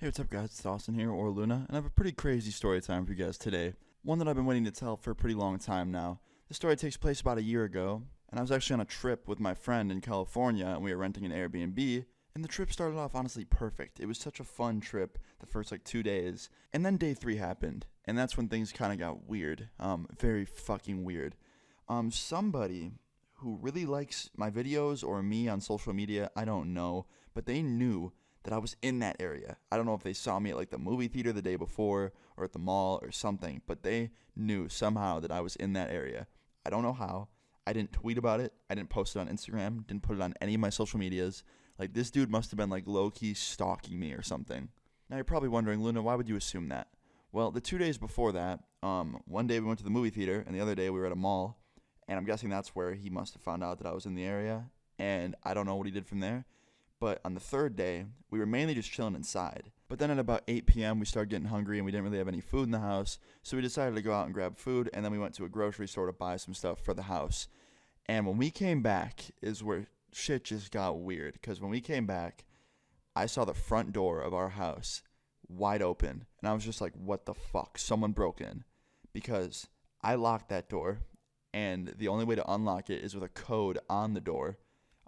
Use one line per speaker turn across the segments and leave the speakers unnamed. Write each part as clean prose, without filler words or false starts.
Hey, what's up, guys? It's Dawson here, or Luna, and I have a pretty crazy story time for you guys today. One that I've been waiting to tell for a pretty long time now. The story takes place about a year ago, and I was actually on a trip with my friend in California, and we were renting an Airbnb. And the trip started off honestly perfect. It was such a fun trip the first 2 days, and then day 3 happened, and that's when things kind of got weird. Very fucking weird. Somebody who really likes my videos or me on social media, I don't know, but they knew that I was in that area. I don't know if they saw me at the movie theater the day before or at the mall or something, but they knew somehow that I was in that area. I don't know how. I didn't tweet about it. I didn't post it on Instagram. Didn't put it on any of my social medias. This dude must have been low-key stalking me or something. Now you're probably wondering, Luna, why would you assume that? Well, the 2 days before that, one day we went to the movie theater and the other day we were at a mall, and I'm guessing that's where he must have found out that I was in the area, and I don't know what he did from there. But on the third day, we were mainly just chilling inside. But then at about 8 p.m., we started getting hungry and we didn't really have any food in the house. So we decided to go out and grab food, and then we went to a grocery store to buy some stuff for the house. And when we came back is where shit just got weird. Because when we came back, I saw the front door of our house wide open. And I was just like, what the fuck? Someone broke in. Because I locked that door, and the only way to unlock it is with a code on the door.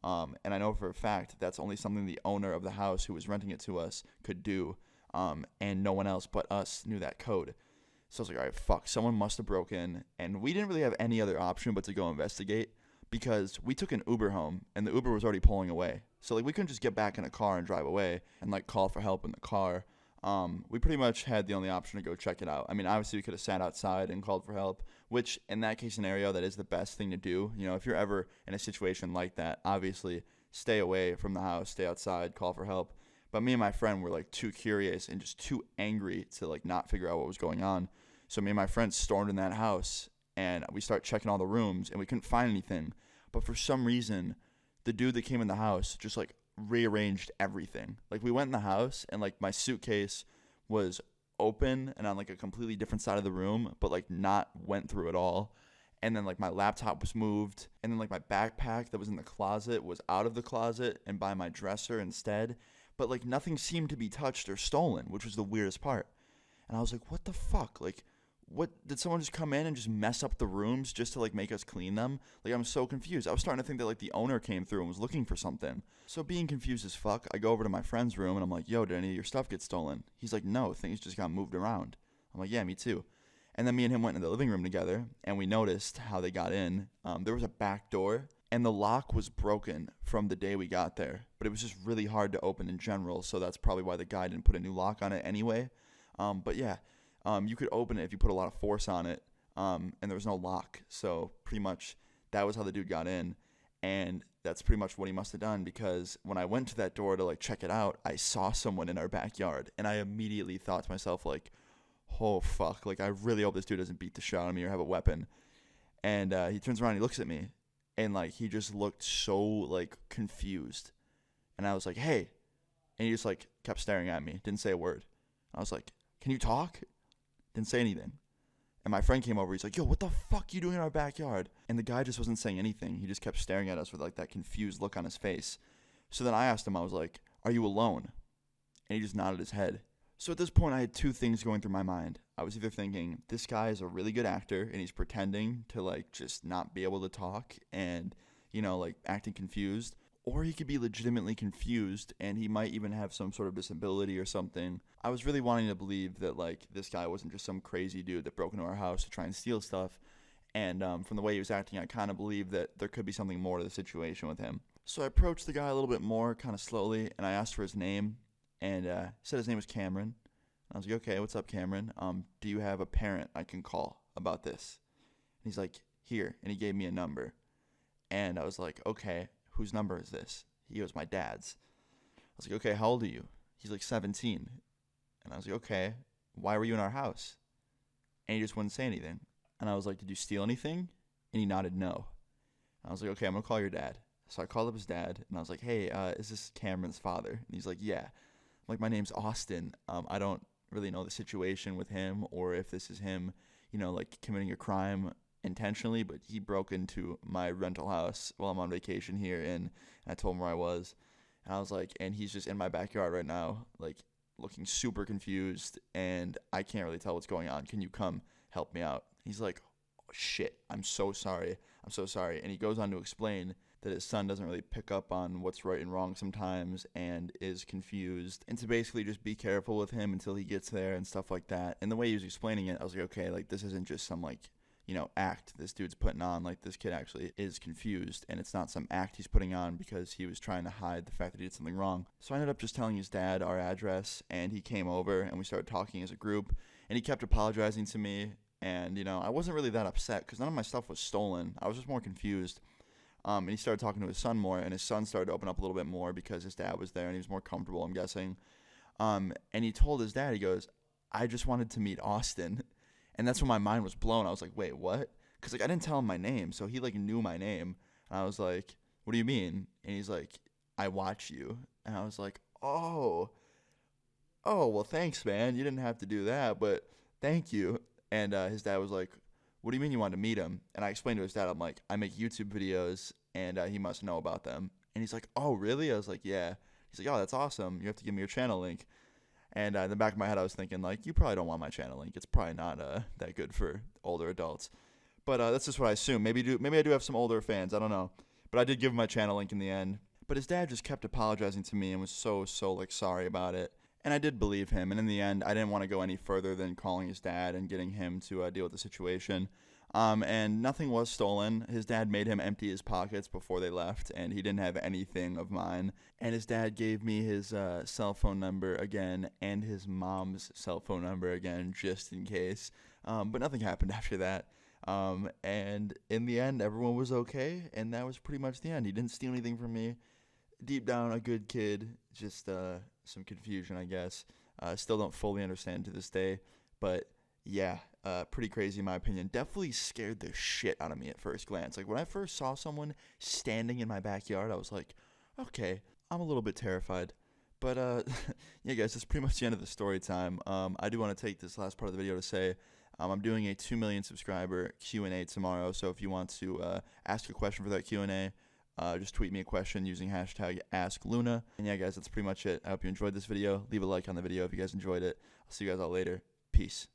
And I know for a fact that's only something the owner of the house who was renting it to us could do, and no one else but us knew that code. So I was like, all right, fuck, someone must have broken in, and we didn't really have any other option but to go investigate because we took an Uber home, and the Uber was already pulling away. So we couldn't just get back in a car and drive away and call for help in the car. We pretty much had the only option to go check it out. I mean, obviously we could have sat outside and called for help, which in that case scenario, that is the best thing to do. If you're ever in a situation like that, obviously stay away from the house, stay outside, call for help. But me and my friend were too curious and just too angry to not figure out what was going on. So me and my friend stormed in that house and we started checking all the rooms and we couldn't find anything. But for some reason, the dude that came in the house just rearranged everything. We went in the house and my suitcase was open and on a completely different side of the room, but not went through at all. And then my laptop was moved, and then my backpack that was in the closet was out of the closet and by my dresser instead. But nothing seemed to be touched or stolen, which was the weirdest part. And I was like, what the fuck? What did someone just come in and just mess up the rooms just to make us clean them? I'm so confused. I was starting to think that the owner came through and was looking for something. So being confused as fuck, I go over to my friend's room and I'm like, yo, did any of your stuff get stolen? He's like, no, things just got moved around. I'm like, yeah, me too. And then me and him went into the living room together and we noticed how they got in. There was a back door and the lock was broken from the day we got there, but it was just really hard to open in general. So that's probably why the guy didn't put a new lock on it anyway. But yeah. You could open it if you put a lot of force on it, and there was no lock. So pretty much that was how the dude got in, and that's pretty much what he must have done because when I went to that door to check it out, I saw someone in our backyard, and I immediately thought to myself oh fuck, I really hope this dude doesn't beat the shit out of me or have a weapon. And he turns around and he looks at me, and he just looked so confused, and I was like, hey, and he just kept staring at me, didn't say a word. I was like, can you talk? Didn't say anything. And my friend came over. He's like, yo, what the fuck you doing in our backyard? And the guy just wasn't saying anything. He just kept staring at us with that confused look on his face. So then I asked him, I was like, are you alone? And he just nodded his head. So at this point, I had two things going through my mind. I was either thinking, this guy is a really good actor and he's pretending to just not be able to talk and, acting confused. Or he could be legitimately confused and he might even have some sort of disability or something. I was really wanting to believe that this guy wasn't just some crazy dude that broke into our house to try and steal stuff. And from the way he was acting, I kind of believed that there could be something more to the situation with him. So I approached the guy a little bit more, kind of slowly, and I asked for his name. And he said his name was Cameron. I was like, okay, what's up, Cameron? Do you have a parent I can call about this? And he's like, here. And he gave me a number. And I was like, okay. Whose number is this? He goes, my dad's. I was like, okay, how old are you? He's like 17. And I was like, okay, why were you in our house? And he just wouldn't say anything. And I was like, did you steal anything? And he nodded no. And I was like, okay, I'm going to call your dad. So I called up his dad, and I was like, hey, is this Cameron's father? And he's like, yeah. I'm like, my name's Austin. I don't really know the situation with him or if this is him, committing a crime intentionally, but he broke into my rental house while I'm on vacation here, and I told him where I was, and I was like, and he's just in my backyard right now, looking super confused, and I can't really tell what's going on. Can you come help me out? He's like, oh, shit, I'm so sorry. I'm so sorry. And he goes on to explain that his son doesn't really pick up on what's right and wrong sometimes and is confused, and to basically just be careful with him until he gets there and stuff like that. And the way he was explaining it, I was like, okay, like this isn't just some like, act this dude's putting on. Like, this kid actually is confused, and it's not some act he's putting on because he was trying to hide the fact that he did something wrong. So I ended up just telling his dad our address, and he came over, and we started talking as a group, and he kept apologizing to me, and, I wasn't really that upset because none of my stuff was stolen. I was just more confused. And he started talking to his son more, and his son started to open up a little bit more because his dad was there, and he was more comfortable, I'm guessing. And he told his dad, he goes, I just wanted to meet Austin. And that's when my mind was blown. I was like, wait, what? Because, like, I didn't tell him my name, so he, like, knew my name. And I was like, what do you mean? And he's like, I watch you. And I was like, oh, well, thanks, man. You didn't have to do that, but thank you. And his dad was like, what do you mean you wanted to meet him? And I explained to his dad, I'm like, I make YouTube videos, and he must know about them. And he's like, oh, really? I was like, yeah. He's like, oh, that's awesome. You have to give me your channel link. And in the back of my head, I was thinking, like, you probably don't want my channel link. It's probably not that good for older adults. But that's just what I assume. Maybe I do have some older fans. I don't know. But I did give him my channel link in the end. But his dad just kept apologizing to me and was so, like, sorry about it. And I did believe him. And in the end, I didn't want to go any further than calling his dad and getting him to deal with the situation. And nothing was stolen. His dad made him empty his pockets before they left, and he didn't have anything of mine. And his dad gave me his cell phone number again and his mom's cell phone number again, just in case. But nothing happened after that. And in the end, everyone was okay, and that was pretty much the end. He didn't steal anything from me. Deep down, a good kid, just some confusion, I guess. Still don't fully understand to this day, but yeah, pretty crazy in my opinion. Definitely scared the shit out of me at first glance. Like, when I first saw someone standing in my backyard, I was like, okay, I'm a little bit terrified. But yeah, guys, that's pretty much the end of the story time. I do want to take this last part of the video to say I'm doing a 2 million subscriber Q&A tomorrow. So if you want to ask a question for that Q&A, just tweet me a question using hashtag AskLuna. And yeah, guys, that's pretty much it. I hope you enjoyed this video. Leave a like on the video if you guys enjoyed it. I'll see you guys all later. Peace.